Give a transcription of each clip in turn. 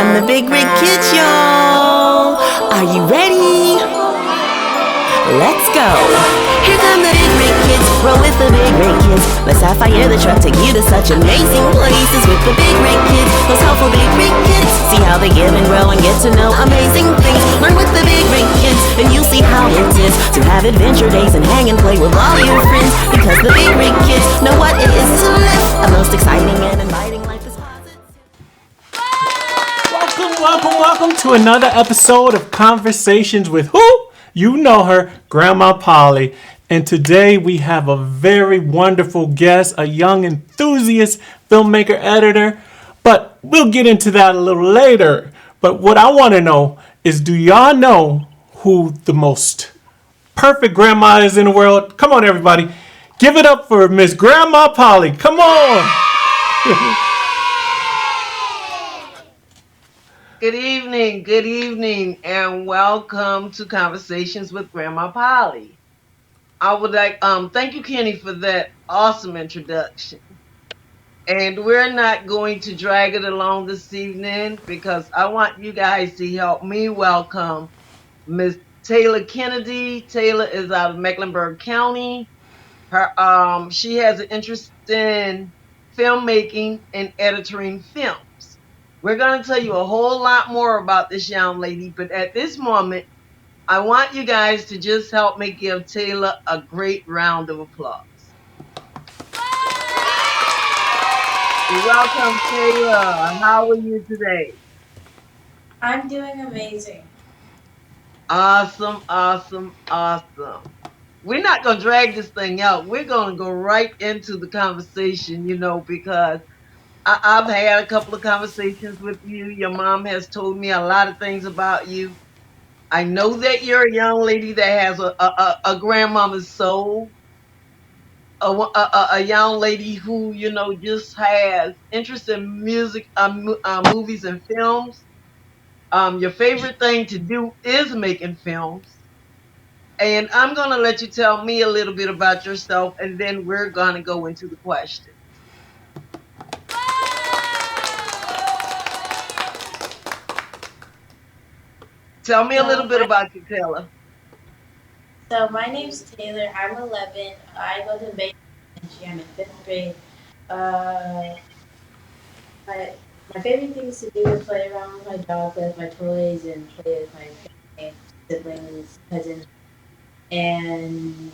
come the big rig kids, y'all. Are you ready? Let's go. Here come the big rig kids, roll with the big rig kids. Let's fire the truck, take you to such amazing places with the big rig kids. Those helpful big rig kids, see how they give and grow and get to know amazing things. Learn with the big rig kids, and you'll see how it is to have adventure days and hang and play with all your friends. Because the big rig kids know what it is to live a most exciting and inviting life is positive. Welcome to another episode of Conversations with who? You know her, Grandma Polly. And today we have a very wonderful guest, a young enthusiast filmmaker editor. But we'll get into that a little later. But what I want to know is, do y'all know who the most perfect grandma is in the world? Come on, everybody. Give it up for Miss Grandma Polly. Come on. Good evening, and welcome to Conversations with Grandma Polly. I would like, thank you, Kenny, for that awesome introduction. And we're not going to drag it along this evening because I want you guys to help me welcome Miss Taylor Kennedy. Taylor is out of Mecklenburg County. She has an interest in filmmaking and editing films. We're going to tell you a whole lot more about this young lady, but at this moment, I want you guys to just help me give Taylor a great round of applause. Welcome, Taylor. How are you today? I'm doing amazing. Awesome. We're not going to drag this thing out. We're going to go right into the conversation, because I've had a couple of conversations with you. Your mom has told me a lot of things about you. I know that you're a young lady that has a grandmama's soul, a young lady who, just has interest in music, movies and films. Your favorite thing to do is making films. And I'm going to let you tell me a little bit about yourself, and then we're going to go into the questions. Tell me a little So bit my, about you, Taylor. so my name's Taylor. I'm 11. I go to Bay. I'm in fifth grade. Uh, my, my favorite things to do is play around with my dog, play with my toys, and play with my family, siblings, cousins. And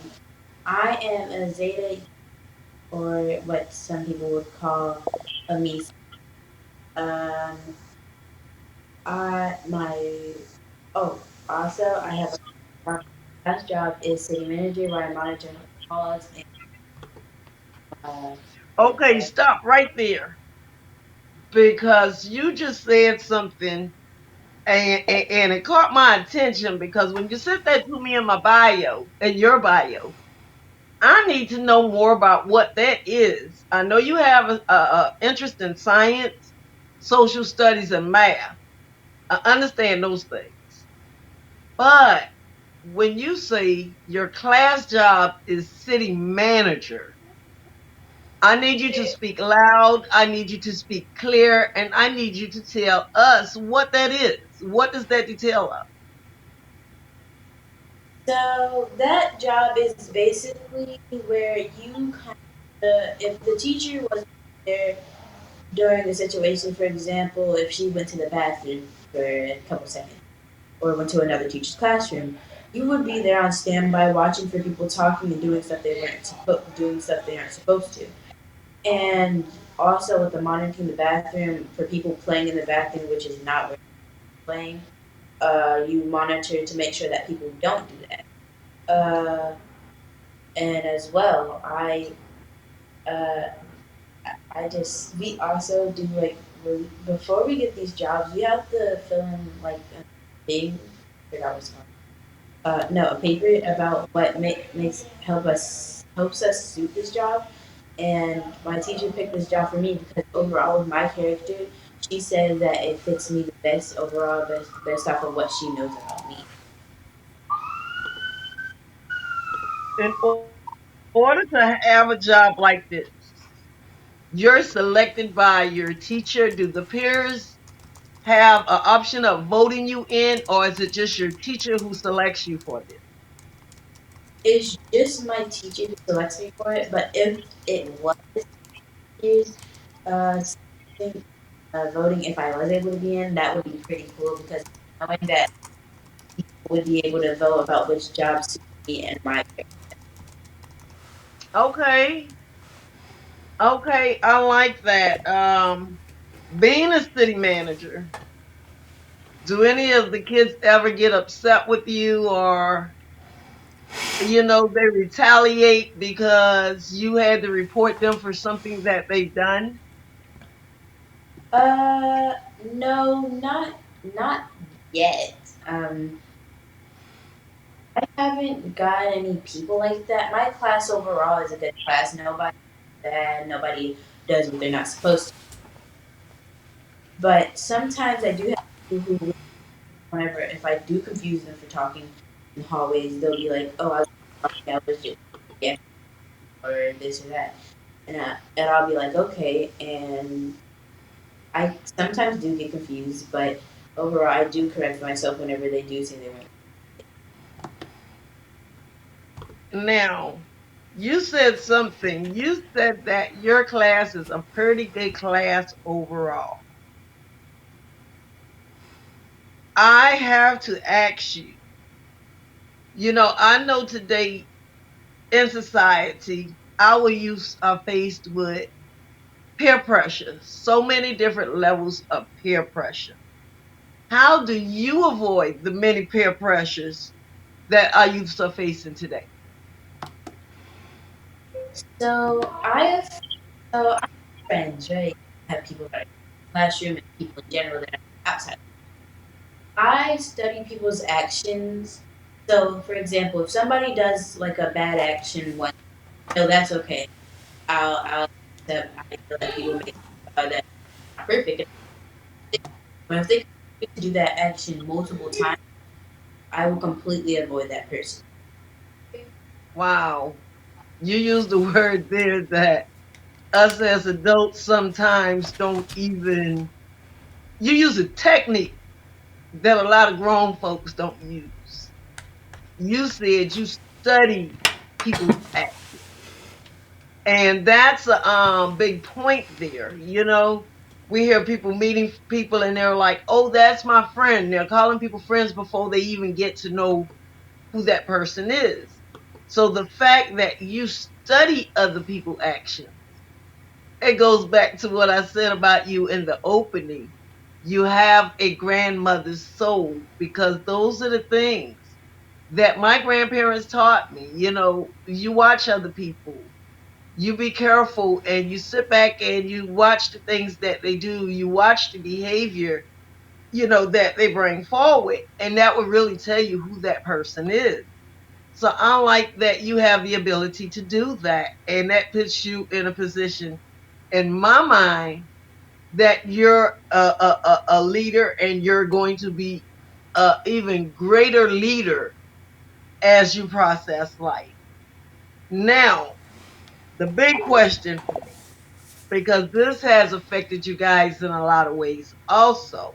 I am a Zeta, or what some people would call a Mesa. Um, I my oh also I have my last job is city manager where I monitor calls and uh, Okay, stop right there because you just said something and it caught my attention because when you said that to me in my bio, in your bio, I need to know more about what that is. I know you have a interest in science, social studies, and math. I understand those things. But when you say your class job is city manager, I need you to speak loud. I need you to speak clear. And I need you to tell us what that is. What does that detail of? so that job is basically where you if the teacher was there during the situation, for example, if she went to the bathroom for a couple seconds or went to another teacher's classroom, you would be there on standby watching for people talking and doing stuff they aren't supposed to. And also with the monitoring the bathroom for people playing in the bathroom, which is not where you're playing, you monitor to make sure that people don't do that. Uh, and as well, uh, we also do like before we get these jobs, we have to fill in like a big, I forgot what it's called. No, a paper about what helps us suit this job. And my teacher picked this job for me because overall with my character, she said that it fits me the best overall, based off of what she knows about me. In order to have a job like this, you're selected by your teacher. Do the peers have an option of voting you in, or is it just your teacher who selects you for this? It's just my teacher who selects me for it, but if it was teachers uh, think, voting, if I was able to be in, that would be pretty cool because knowing that would be able to vote about which job suits me and my Okay, okay, I like that. Being a city manager, do any of the kids ever get upset with you, or they retaliate because you had to report them for something that they've done? Uh, no, not yet. I haven't got any people like that. My class overall is a good class. Nobody bad. Nobody does what they're not supposed to. But sometimes I do have people who, whenever if I do confuse them for talking in hallways, they'll be like, "Oh, I was just yeah, or this or that," and I'll be like, "Okay," and I sometimes do get confused, but overall, I do correct myself whenever they do say they weren't. Now, you said something. You said that your class is a pretty good class overall. I have to ask you, I know today in society, our youth are faced with peer pressure, so many different levels of peer pressure. How do you avoid the many peer pressures that our youths are facing today? So I have so I have friends, right? I have people that are in the classroom and people in general that are outside. I study people's actions. So, for example, if somebody does like a bad action once, no, that's okay. I'll accept. I feel that people make that not perfect. But if they continue to do that action multiple times, I will completely avoid that person. Wow. You used the word there that us as adults sometimes don't even, you use a technique that a lot of grown folks don't use. You said you study people's actions. And that's a big point there. We hear people meeting people and they're like, oh, that's my friend. They're calling people friends before they even get to know who that person is. So the fact that you study other people's actions, it goes back to what I said about you in the opening. You have a grandmother's soul because those are the things that my grandparents taught me. You watch other people, you be careful, and you sit back and you watch the things that they do, you watch the behavior, that they bring forward, and that will really tell you who that person is. So I like that you have the ability to do that, and that puts you in a position, in my mind, that you're a leader, and you're going to be a even greater leader as you process life. Now, the big question for me, because this has affected you guys in a lot of ways also.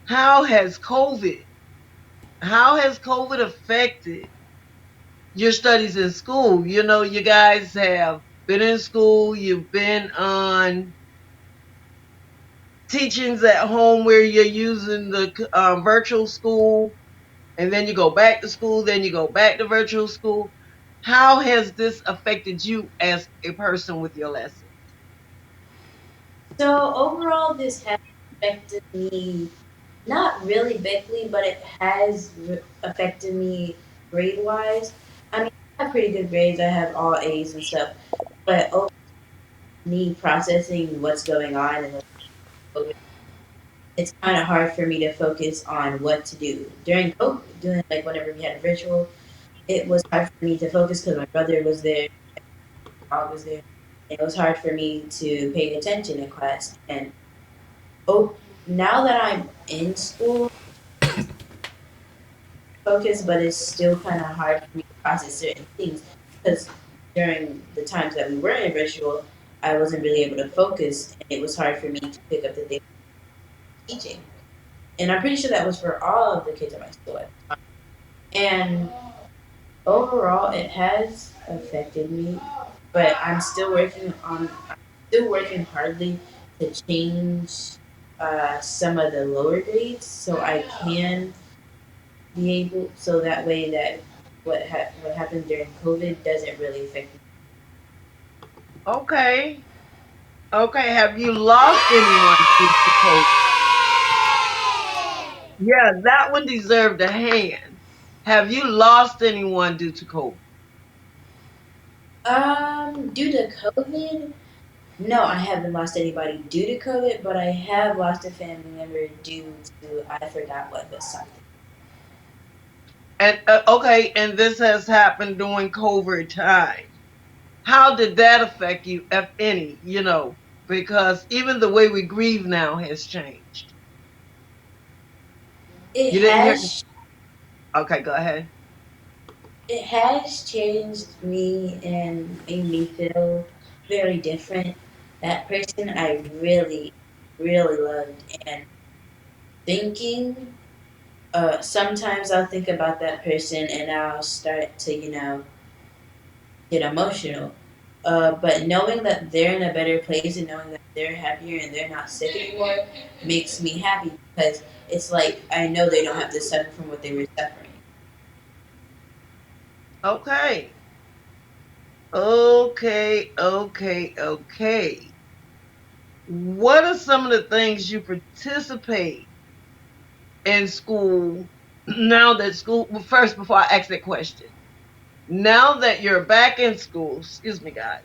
How has COVID, how has COVID affected your studies in school? You guys have been in school, you've been on teachings at home where you're using the virtual school, and then you go back to school, then you go back to virtual school. How has this affected you as a person with your lessons? So overall, this has affected me not really bigly, but it has affected me grade wise. I mean, I have pretty good grades. I have all A's and stuff, but over me processing what's going on and it's kind of hard for me to focus on what to do during COVID, doing like whenever we had a virtual. It was hard for me to focus because my brother was there, my dog was there. It was hard for me to pay attention in class. And oh, now that I'm in school, focus, but it's still kind of hard for me to process certain things because during the times that we were in virtual, I wasn't really able to focus, and it was hard for me to pick up the things. teaching. And I'm pretty sure that was for all of the kids at my school. And overall, it has affected me, but I'm still working hardly to change some of the lower grades so I can be able, so that way that what happened during COVID doesn't really affect me. Okay. Okay. Have you lost anyone due to COVID? Yeah, that one deserved a hand. Have you lost anyone due to COVID? Due to COVID, no, I haven't lost anybody due to COVID, but I have lost a family member due to I forgot what was something. And okay, and this has happened during COVID time. How did that affect you, if any? Because even the way we grieve now has changed. It You didn't hear? has Okay, go ahead. it has changed me and made me feel very different. That person I really, really loved, and thinking. Sometimes I'll think about that person and I'll start to, get emotional. But knowing that they're in a better place and knowing that they're happier and they're not sick anymore makes me happy because it's like I know they don't have to suffer from what they were suffering. Okay. Okay, okay, okay. What are some of the things you participate in school now that school, well, first, before I ask that question, now that you're back in school, excuse me, guys,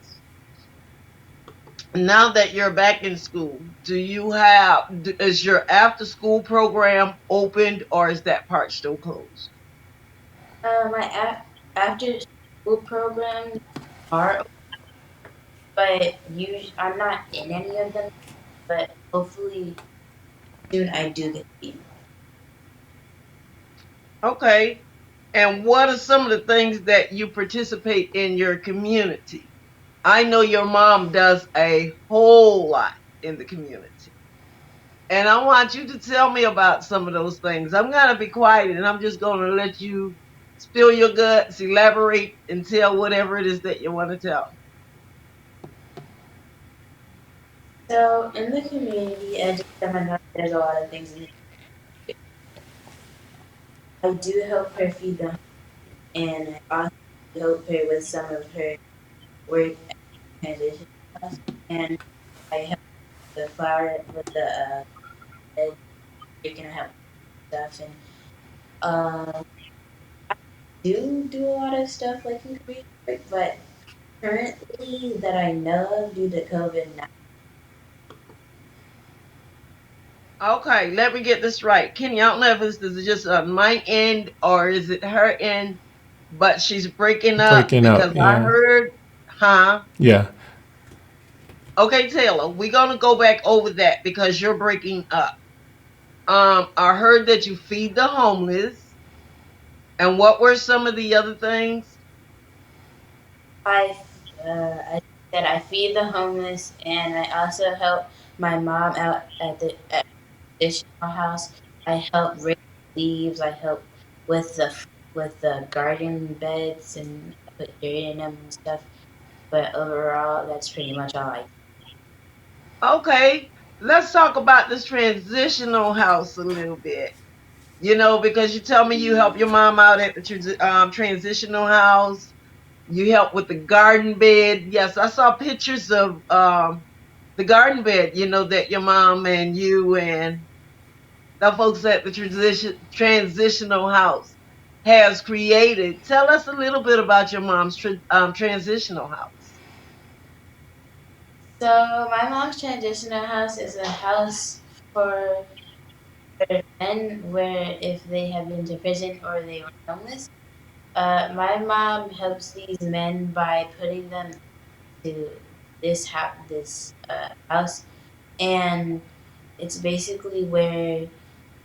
now that you're back in school, is your after school program opened or is that part still closed? My after school programs are, but I'm not in any of them. But hopefully soon I do get to be. Okay. And what are some of the things that you participate in your community? I know your mom does a whole lot in the community. And I want you to tell me about some of those things. I'm going to be quiet and I'm just going to let you spill your guts, elaborate, and tell whatever it is that you want to tell. So in the community, I just said my mom does a lot of things. I do help her feed them, and I also help her with some of her work transition stuff. And I help the flower with the bed, breaking and help stuff. And um, do a lot of stuff like in community work, but currently that I know of due to COVID, now. Okay, let me get this right. Kenny, I don't know if this is just on my end or is it her end, but she's breaking up Breaking up, because I yeah. heard, huh? Yeah. Okay, Taylor, we're gonna go back over that because you're breaking up. I heard that you feed the homeless, and what were some of the other things? I I said I feed the homeless, and I also help my mom out at traditional house. I help rake leaves. I help with the garden beds and put dirt in them and stuff. But overall, that's pretty much all I. Okay, let's talk about this transitional house a little bit. Because you tell me you help your mom out at the transitional house. You help with the garden bed. Yes, I saw pictures of the garden bed. That your mom and you and the folks at the transitional house has created. Tell us a little bit about your mom's transitional house. So my mom's traditional house is a house for men where if they have been to prison or they were homeless. My mom helps these men by putting them to this house, and it's basically where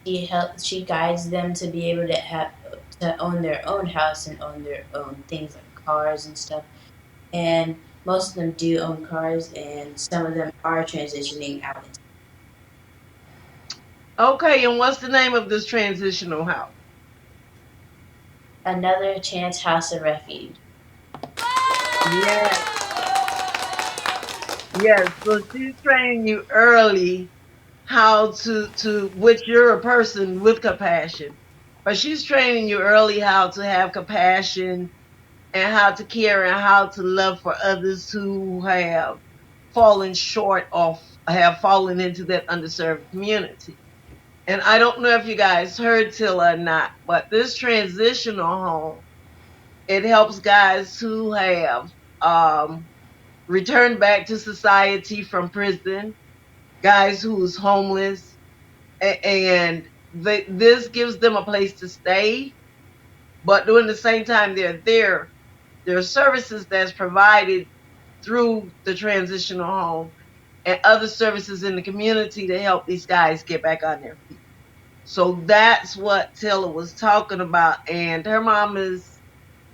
she guides them to be able to own their own house and own their own things like cars and stuff. And most of them do own cars, and some of them are transitioning out. Okay, and what's the name of this transitional house? Another Chance House of Refuge. Yes, yes. So she's training you early how to which you're a person with compassion. But she's training you early how to have compassion and how to care and how to love for others who have fallen short of have fallen into that underserved community. And I don't know if you guys heard Tilla or not, but this transitional home, it helps guys who have um, returned back to society from prison, guys who's homeless, and this gives them a place to stay. But during the same time they're there are services that's provided through the transitional home and other services in the community to help these guys get back on their feet. So that's what Taylor was talking about. And her mom is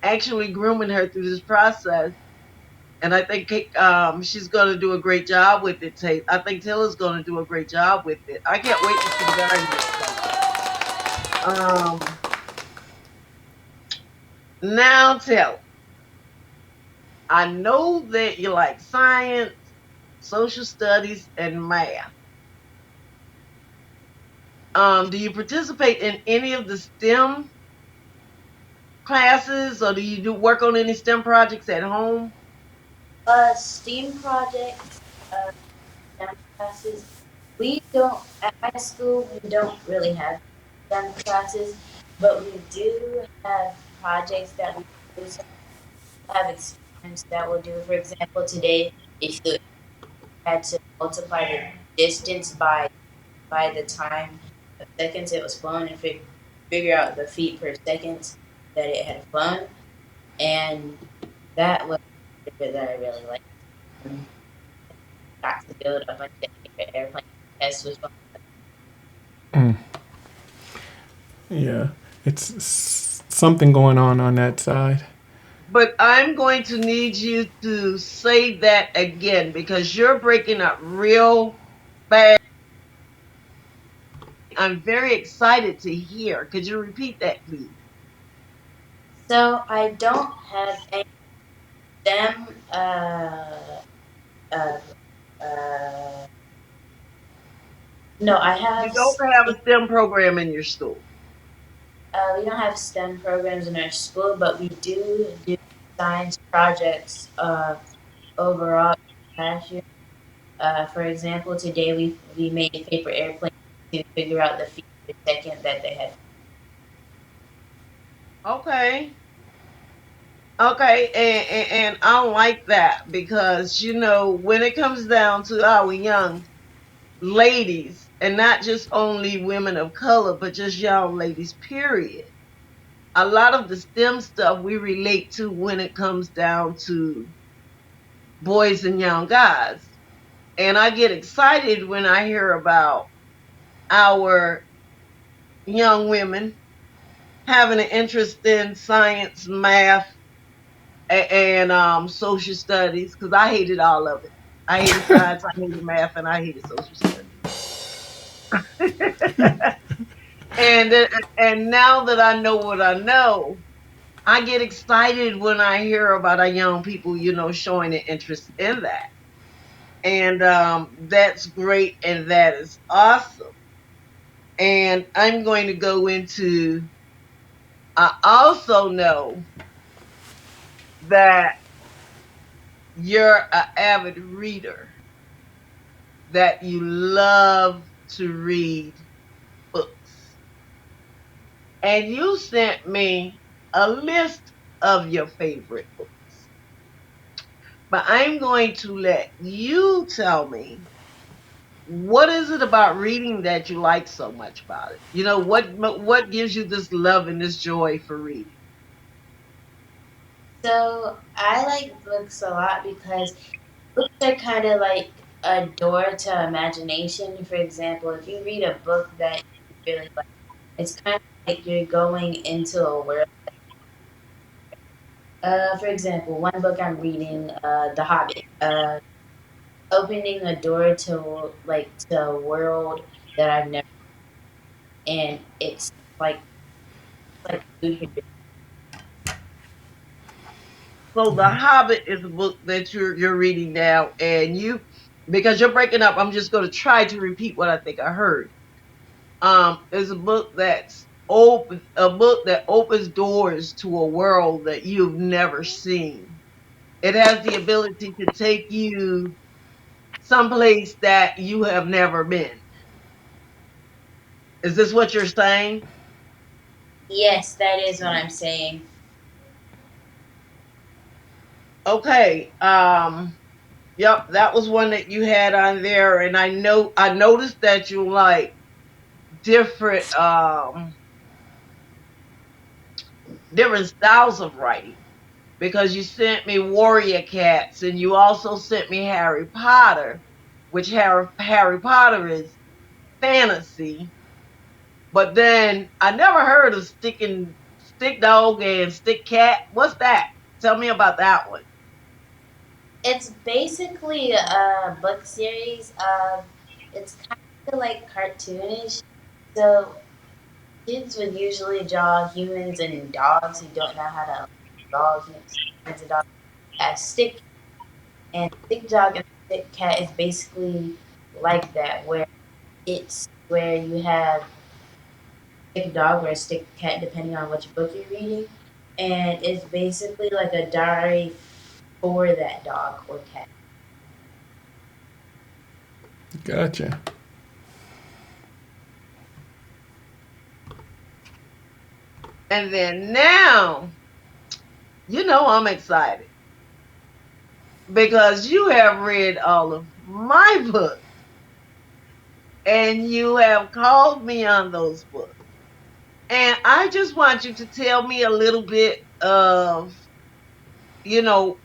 actually grooming her through this process. And I think she's going to do a great job with it, Tate. I think Taylor's going to do a great job with it. I can't wait to see the garden. Um, now, Taylor, I know that you like science, social studies, and math. Do you participate in any of the STEM classes, or do you do work on any STEM projects at home? STEAM projects, STEM classes. We don't, at my school, we don't really have STEM classes, but we do have projects that we do, so we have experiments that we'll do. For example, today, if you had to multiply the distance by the time of seconds it was flown and figure out the feet per second that it had flown. And that was a bit that I really liked. And got to build a bunch of different airplane tests was fun. Mm, yeah, it's something going on that side. But I'm going to need you to say that again because you're breaking up real fast. I'm very excited to hear. Could you repeat that, please? So I don't have any STEM uh, uh, no, I You have don't have a STEM program in your school. we don't have STEM programs in our school, but we do science projects overall last year. For example, today we made a paper airplane to figure out the feet per second that they had. Okay. Okay, and I like that because when it comes down to our young ladies, and not just only women of color, but just young ladies, period. A lot of the STEM stuff we relate to when it comes down to boys and young guys. And I get excited when I hear about our young women having an interest in science, math, and social studies because I hated all of it. I hated science, I hated math, and I hated social studies. and and now that I know what I know, I get excited when I hear about our young people, showing an interest in that. And that's great and that is awesome. And I'm going to go into, I also know that you're an avid reader, that you love to read books. And you sent me a list of your favorite books. But I'm going to let you tell me, what is it about reading that you like so much about it? What gives you this love and this joy for reading? So I like books a lot because books are kind of like a door to imagination. For example, if you read a book that you really like, it's kind of like you're going into a world. For example, one book I'm reading, The Hobbit, opening a door to like to a world that I've never. and it's like food here. So The Hobbit is a book that you're reading now, and because you're breaking up, I'm just going to try to repeat what I think I heard. Is a book a book that opens doors to a world that you've never seen. It has the ability to take you someplace that you have never been. Is this what you're saying? Yes, that is what I'm saying. Okay. Yep, that was one that you had on there, and I noticed that you like different different styles of writing because you sent me Warrior Cats and you also sent me Harry Potter, which Harry Potter is fantasy. But then I never heard of stick dog and stick cat. What's that? Tell me about that one. It's basically a book series of. It's kind of like cartoonish. So kids would usually draw humans and dogs who don't know how to draw humans and dogs as stick. And stick dog and stick cat is basically like that, where it's where you have stick dog or a stick cat, depending on which book you're reading. And it's basically like a diary for that dog or cat. Gotcha. And then now, I'm excited because you have read all of my books and you have called me on those books. And I just want you to tell me a little bit of, you know,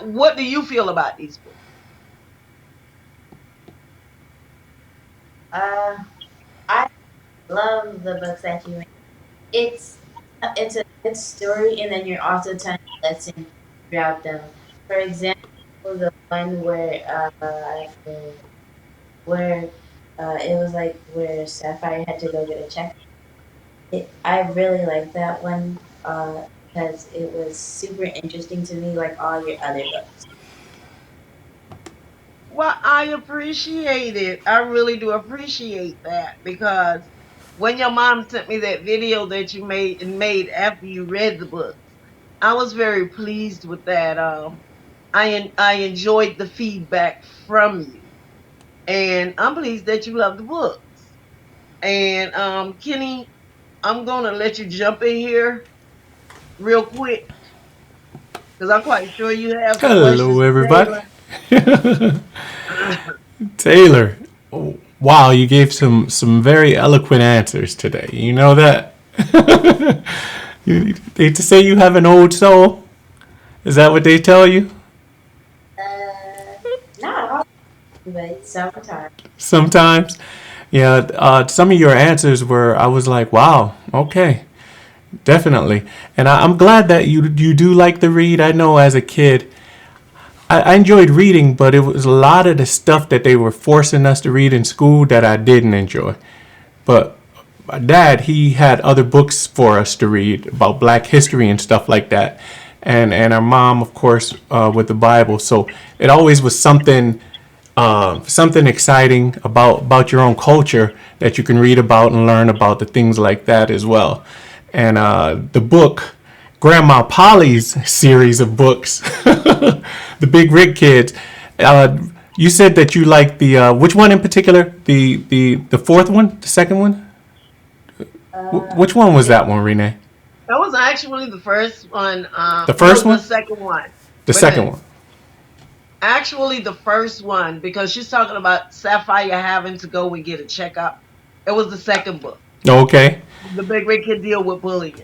what do you feel about these books? Uh, I love the books that you read. It's it's a good story, and then you're also telling a lesson throughout them. For example, the one where it was like where Sapphire had to go get a check. I really like that one because it was super interesting to me, like all your other books. Well, I appreciate it. I really do appreciate that because when your mom sent me that video that you made after you read the books, I was very pleased with that. I enjoyed the feedback from you, and I'm pleased that you love the books. And Kenny, I'm gonna let you jump in here real quick because I'm quite sure you have some Hello, questions for everybody. Taylor. Taylor. Wow, you gave some very eloquent answers today. You know that? They to say you have an old soul. Is that what they tell you? Not all, but sometimes. Sometimes. Yeah, some of your answers were, I was like, wow, okay, definitely. And I'm glad that you do like to read. I know as a kid, I enjoyed reading, but it was a lot of the stuff that they were forcing us to read in school that I didn't enjoy. But my dad, he had other books for us to read about Black history and stuff like that. And our mom, of course, with the Bible. So it always was something exciting about your own culture that you can read about and learn about the things like that as well. And the book, Grandma Polly's series of books, the Big Rig Kids. You said that you liked the which one in particular? The fourth one, the second one. Which one was that one, Renee? That was actually the first one. The No, first the one, second one. the Wait a second minute. one. Actually, the first one because she's talking about Sapphire having to go and get a checkup. It was the second book. Okay, The Big Rig Kid deal with bullying.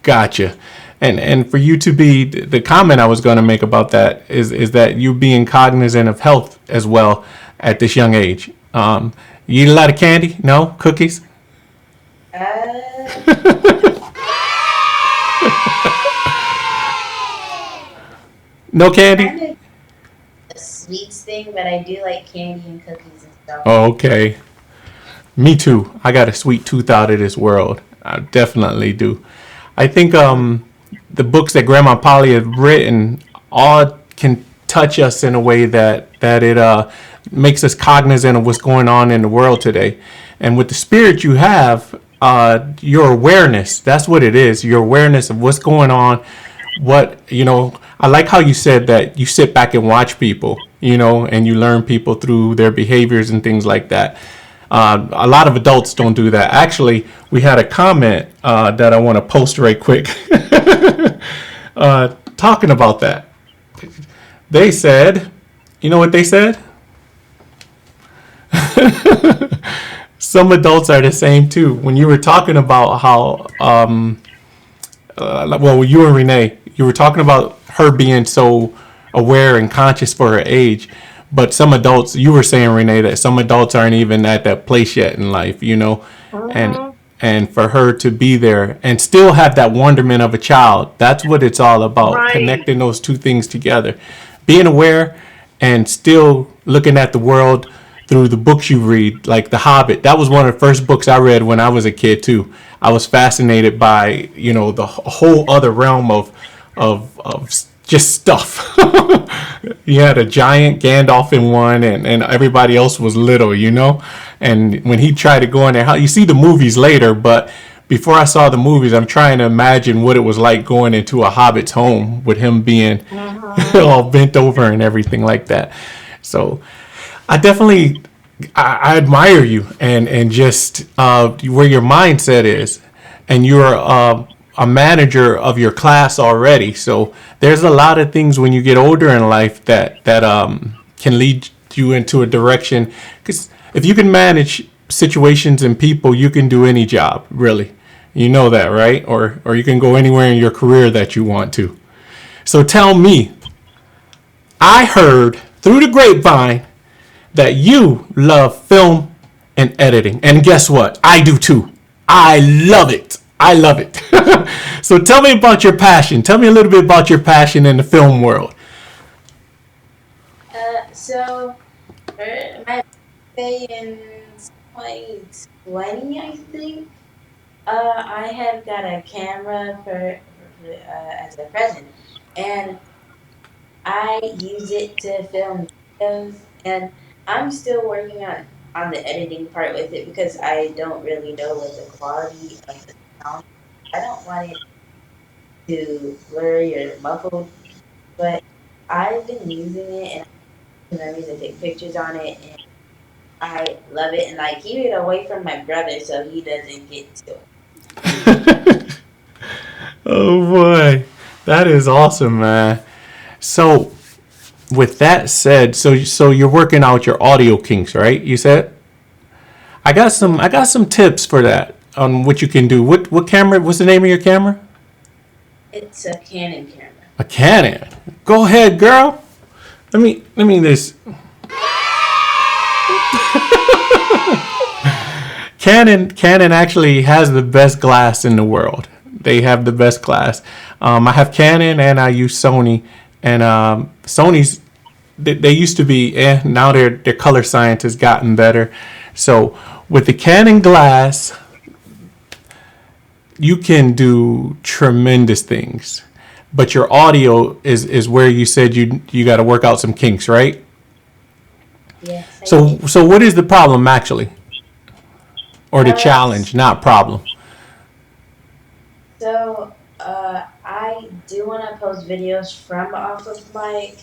gotcha. And for you to be the comment I was going to make about that is that you being cognizant of health as well at this young age. You eat a lot of candy? No cookies? Uh, No candy? Kind of a sweets thing, but I do like candy and cookies and stuff. Oh, okay. Me too. I got a sweet tooth out of this world. I definitely do. I think the books that Grandma Polly has written all can touch us in a way that it makes us cognizant of what's going on in the world today. And with the spirit you have, your awareness, that's what it is. Your awareness of what's going on. I like how you said that you sit back and watch people, and you learn people through their behaviors and things like that. A lot of adults don't do that. Actually, we had a comment that I want to post right quick talking about that. They said, you know what they said? Some adults are the same too. When you were talking about how, you and Renee, you were talking about her being so aware and conscious for her age. But some adults, you were saying, Renee, that some adults aren't even at that place yet in life, and for her to be there and still have that wonderment of a child. That's what it's all about. Right. Connecting those two things together, being aware and still looking at the world through the books you read, like The Hobbit. That was one of the first books I read when I was a kid too. I was fascinated by, the whole other realm of just stuff. You had a giant Gandalf in one, and everybody else was little, And when he tried to go in there, you see the movies later, but before I saw the movies, I'm trying to imagine what it was like going into a Hobbit's home with him being all bent over and everything like that. So I definitely, I admire you and just where your mindset is, and you're a manager of your class already. So there's a lot of things when you get older in life that can lead you into a direction. Because if you can manage situations and people, you can do any job, really. You know that, right? Or you can go anywhere in your career that you want to. So tell me, I heard through the grapevine that you love film and editing. And guess what? I do too. I love it. So tell me about your passion. Tell me a little bit about your passion in the film world. So, my birthday in 2020, I think, I had got a camera for as a present, and I use it to film videos, and I'm still working on the editing part with it because I don't really know what the quality of the sound. I don't want it to blurry or muffled, but I've been using it and memories and take pictures on it, and I love it, and I keep it away from my brother so he doesn't get to it. Oh boy, that is awesome, man. So with that said, so you're working out your audio kinks, right? You said. I got some tips for that on what you can do. What camera? What's the name of your camera? It's a Canon camera. A Canon. Go ahead, girl. Let me this. Canon actually has the best glass in the world. They have the best glass. I have Canon and I use Sony. And Sony's, they used to be, now their color science has gotten better. So with the Canon glass, you can do tremendous things. But your audio is where you said you got to work out some kinks, right? Yes. So what is the problem actually? Or the challenge, not problem? So I do want to post videos from off of mic,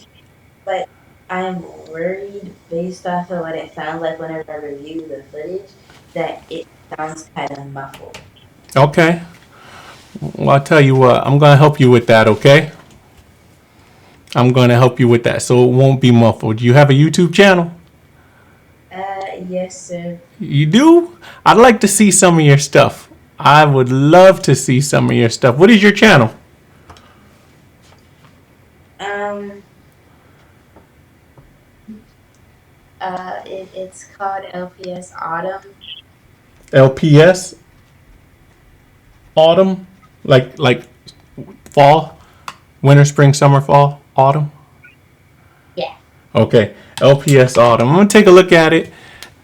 but I'm worried based off of what it sounds like whenever I review the footage that it sounds kind of muffled. Okay. Well, I'll tell you what, I'm going to help you with that, okay? I'm going to help you with that so it won't be muffled. You have a YouTube channel? Yes, sir. You do? I'd like to see some of your stuff. I would love to see some of your stuff. What is your channel? It's called LPS Autumn. LPS? Autumn? Like fall? Winter, spring, summer, fall, autumn? Yeah. Okay. LPS Autumn. I'm going to take a look at it.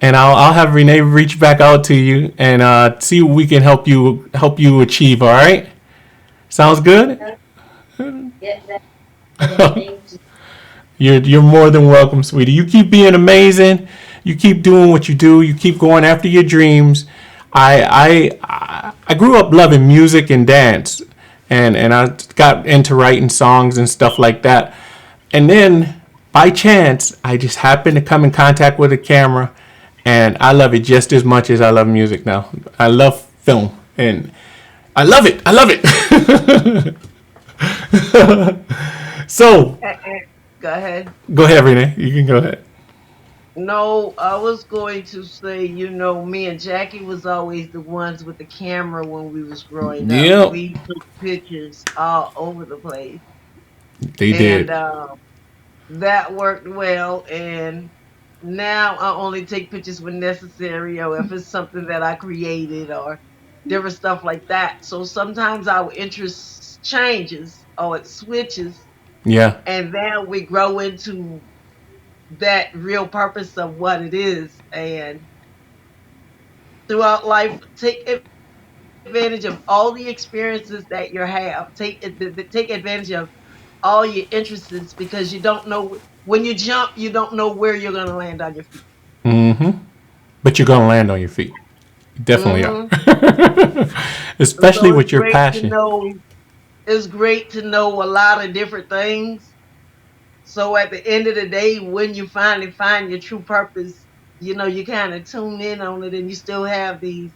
and I'll have Renee reach back out to you and see what we can help you achieve. All right, sounds good. Yeah, that thank you. You're more than welcome, sweetie. You keep being amazing. You keep doing what you do. You keep going after your dreams. I grew up loving music and dance, and I got into writing songs and stuff like that. And then by chance, I just happened to come in contact with a camera, and I love it just as much as I love music now. I love film, and I love it. I love it. So Go ahead. go ahead, Renee. You can go ahead. No, I was going to say, me and Jackie was always the ones with the camera when we was growing up. Yep, We took pictures all over the place, they and did. that worked well. And now I only take pictures when necessary, or if it's something that I created, or different stuff like that. So sometimes our interest changes or it switches, Yeah. and then we grow into that real purpose of what it is. And throughout life, take advantage of all the experiences that you have. Take advantage of all your interests, because you don't know when you jump, you don't know where you're going to land on your feet. But you're gonna land on your feet. You definitely are. Hmm. Especially So with your passion. it's great to know a lot of different things. So at the end of the day, when you finally find your true purpose, you kind of tune in on it, and you still have these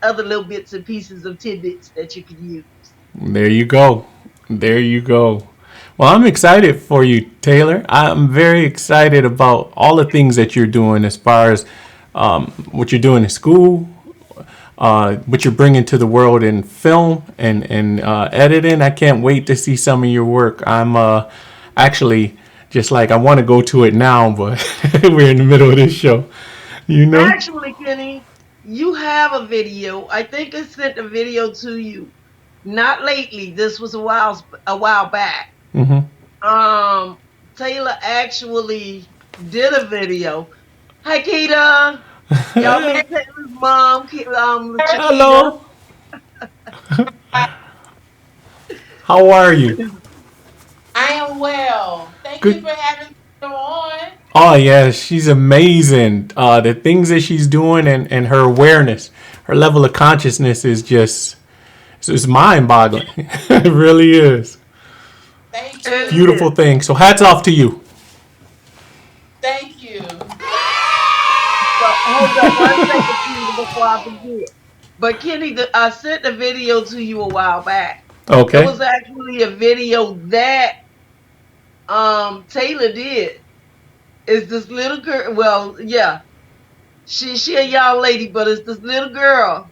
other little bits and pieces of tidbits that you can use. There you go. There you go. Well, I'm excited for you, Taylor. I'm very excited about all the things that you're doing as far as what you're doing in school, what you're bringing to the world in film and editing. I can't wait to see some of your work. I'm actually just like I want to go to it now, but we're in the middle of this show. You know? Actually, Kenny, you have a video. I think I sent a video to you. Not lately. This was a while back. Um, Taylor actually did a video. Hi, Keita. Y'all meet Taylor's mom, Chiquita. Hello. How are you? I am well. Thank you Good. for having me on. Oh yeah, she's amazing. The things that she's doing and her awareness, her level of consciousness is just it's mind boggling. It really is. Thank And you. it Beautiful is. thing. So hats off to you. Thank you. But hold up one second, Kenny, before I forget. But Kenny, I sent a video to you a while back. It Okay. was actually a video that Taylor did. Is this little girl? Well, yeah, she a young lady, but it's this little girl.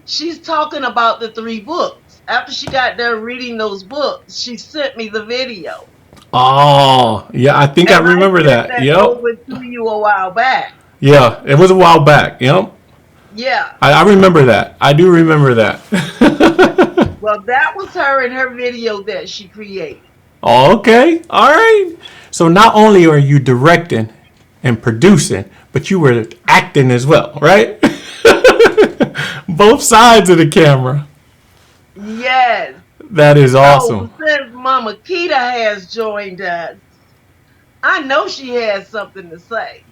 She's talking about the three books. After she got done reading those books, she sent me the video, Oh, yeah, I think I and I remember sent that. that Yep. over to you a while back. Yeah, it was a while back. Yep. Yeah, I remember that. I do remember that. well, that was her in her video that she created. Okay. All right. So not only are you directing and producing, but you were acting as well, right? Both sides of the camera. Yes. That is Oh, awesome. since Mama Kita has joined us, I know she has something to say.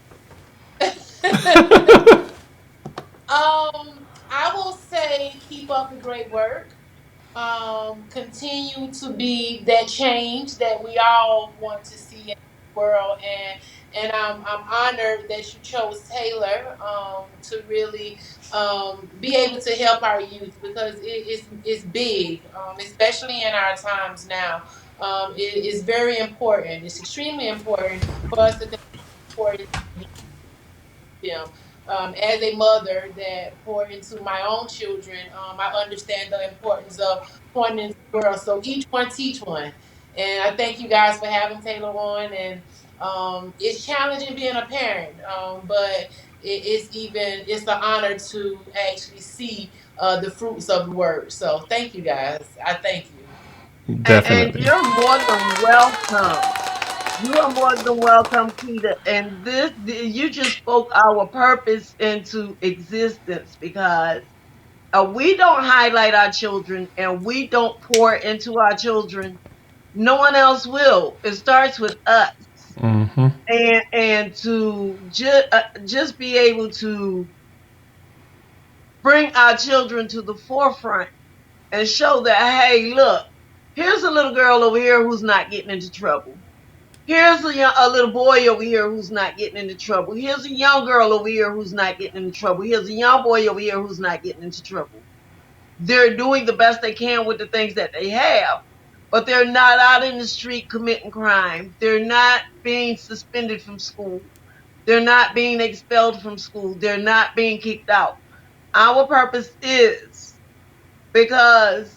I will say keep up the great work. Continue to be that change that we all want to see in the world, and I'm honored that you chose Taylor to really be able to help our youth because it's big, especially in our times now. It is very important. It's extremely important for us to support them. As a mother that pour into my own children, I understand the importance of pouring into the world. So each one teach one. And I thank you guys for having Taylor on. And it's challenging being a parent, but it's an honor to actually see the fruits of the word. So thank you guys. I thank you. And Definitely. you're more than welcome. You are more than welcome, Keita. And you just spoke our purpose into existence because we don't highlight our children and we don't pour into our children. No one else will. It starts with us. Mm-hmm. And to just be able to bring our children to the forefront and show that, hey, look, here's a little girl over here who's not getting into trouble. Here's a little boy over here who's not getting into trouble. Here's a young girl over here who's not getting into trouble. Here's a young boy over here who's not getting into trouble. They're doing the best they can with the things that they have, but they're not out in the street committing crime. They're not being suspended from school. They're not being expelled from school. They're not being kicked out. Our purpose is because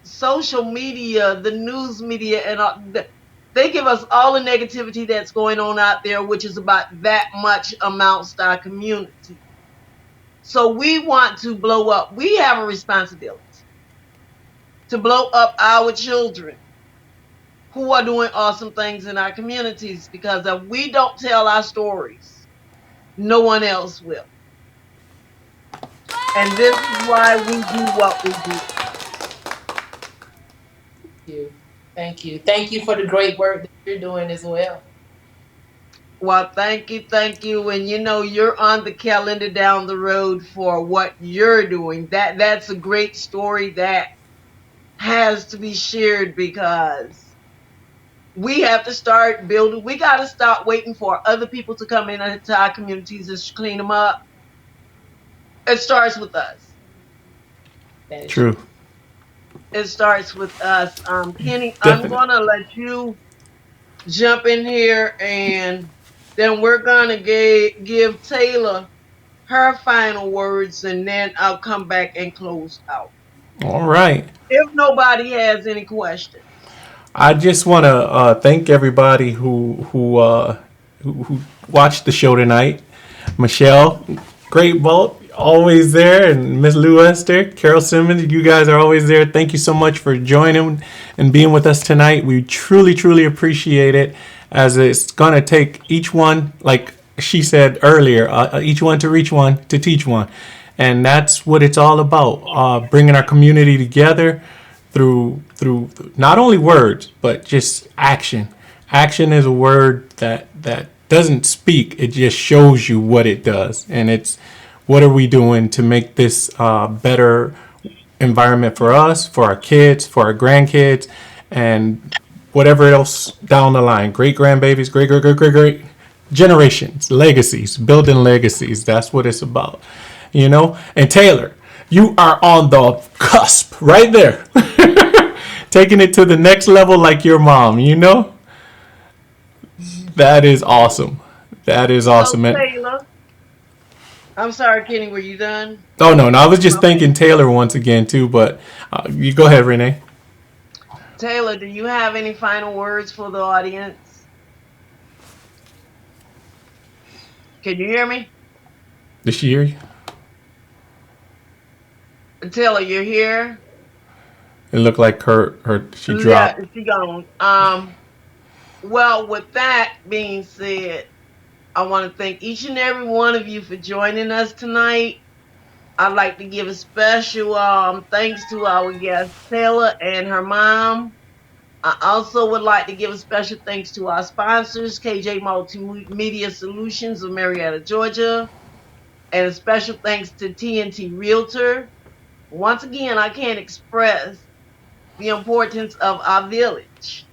social media, the news media, and all, they give us all the negativity that's going on out there, which is about that much amongst our community. So we want to blow up. We have a responsibility to blow up our children who are doing awesome things in our communities because if we don't tell our stories, no one else will. And this is why we do what we do. You. Thank you. Thank you for the great work that you're doing as well. Well, thank you, thank you. And you're on the calendar down the road for what you're doing. That's a great story that has to be shared because we have to start building. We got to stop waiting for other people to come into our communities and clean them up. It starts with us. That is True. It starts with us. Kenny, I'm Definitely. gonna let you jump in here, and then we're gonna give Taylor her final words, and then I'll come back and close out. All right. If nobody has any questions. I just want to thank everybody who watched the show tonight. Michelle, great vault, always there, and Miss Lou Esther, Carol Simmons, you guys are always there. Thank you so much for joining and being with us tonight. We truly, truly appreciate it. As it's gonna take each one, like she said earlier, each one to reach one to teach one, and that's what it's all about. Bringing our community together through not only words but just action. Action is a word that doesn't speak; it just shows you what it does, and it's what are we doing to make this better environment for us, for our kids, for our grandkids, and whatever else down the line. Great grandbabies, great generations, legacies, building legacies. That's what it's about, you know. And Taylor, you are on the cusp right there, taking it to the next level like your mom. You know, that is awesome. That is So awesome. And Taylor, I'm sorry, Kenny, were you done? oh no, I was just Okay. thanking Taylor once again too. But you go ahead, Renee. Taylor, do you have any final words for the audience? Can you hear me? Did she hear you? Taylor, you're here? It looked like her she Yeah, dropped. she gone. Well, with that being said, I want to thank each and every one of you for joining us tonight. I'd like to give a special thanks to our guest Taylor and her mom. I also would like to give a special thanks to our sponsors, KJ Multimedia Solutions of Marietta, Georgia, and a special thanks to TNT Realtor. Once again, I can't express the importance of our village.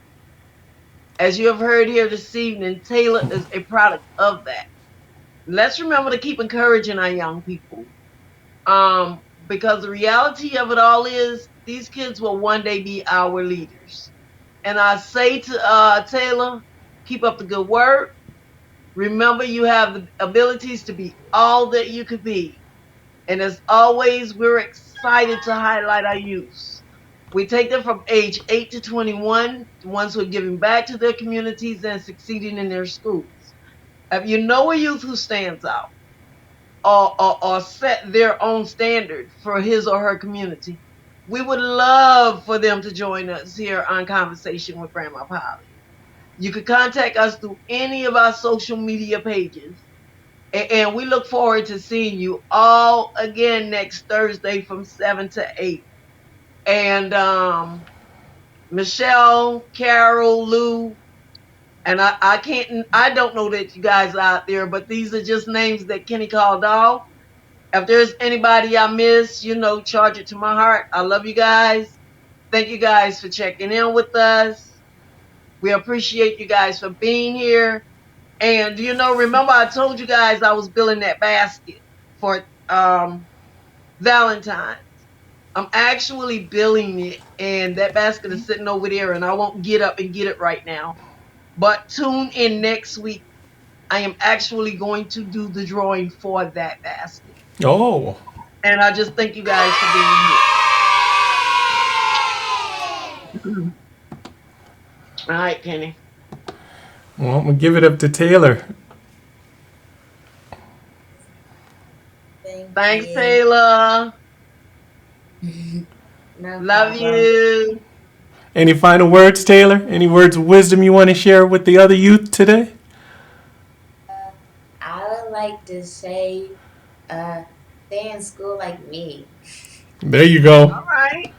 As you have heard here this evening, Taylor is a product of that. Let's remember to keep encouraging our young people. Because the reality of it all is these kids will one day be our leaders. And I say to Taylor, keep up the good work. Remember, you have the abilities to be all that you could be. And as always, we're excited to highlight our youth. We take them from age 8 to 21, the ones who are giving back to their communities and succeeding in their schools. If you know a youth who stands out or set their own standard for his or her community, we would love for them to join us here on Conversation with Grandma Polly. You can contact us through any of our social media pages. And we look forward to seeing you all again next Thursday from 7 to 8. And Michelle, Carol, Lou, and I don't know that you guys are out there, but these are just names that Kenny called off. If there's anybody I miss, charge it to my heart. I love you guys. Thank you guys for checking in with us. We appreciate you guys for being here. And remember I told you guys I was building that basket for Valentine's. I'm actually building it, and that basket is sitting over there, and I won't get up and get it right now. But tune in next week. I am actually going to do the drawing for that basket. Oh. And I just thank you guys for being here. All right, Kenny. Well, I'm going to give it up to Taylor. Thanks, Taylor. No Love problem. you. Any final words, Taylor? Any words of wisdom you want to share with the other youth today? I would like to say, stay in school like me. There you go. All right.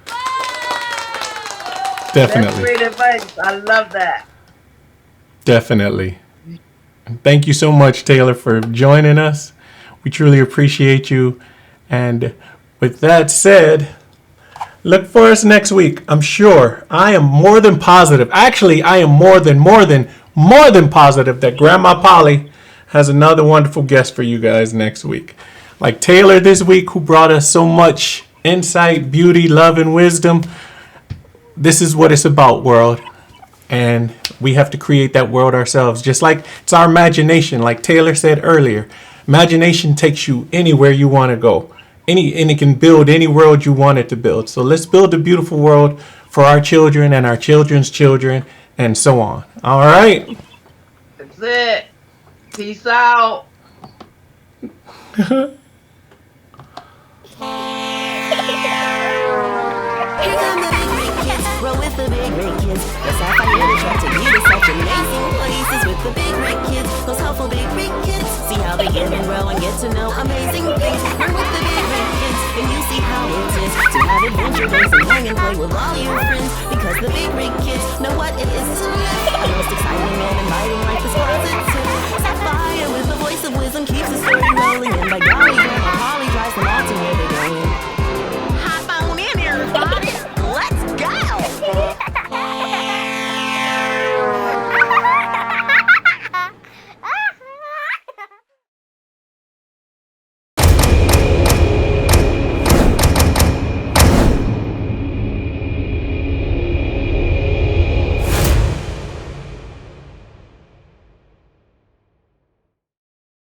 That's Definitely. great advice. I love that. Definitely. Thank you so much, Taylor, for joining us. We truly appreciate you. And with that said, look for us next week. I'm sure. I am more than positive. Actually, I am more than positive that Grandma Polly has another wonderful guest for you guys next week. Like Taylor this week, who brought us so much insight, beauty, love, and wisdom. This is what it's about, world. And we have to create that world ourselves. Just like it's our imagination, like Taylor said earlier. Imagination takes you anywhere you want to go. And it can build any world you want it to build. So let's build a beautiful world for our children and our children's children and so on. All right. That's it. Peace out. Here come the big rig kids, roll with the big rig kids. The sapphire attracted you to such amazing places with the big rig kids, those helpful big rig kids. See how they give and grow and get to know amazing things. We're with the big rig kids, and you see how it is to have adventure days and hang and play with all your friends. Because the big rig kids know what it is to live. The most exciting and inviting life is positive. Sapphire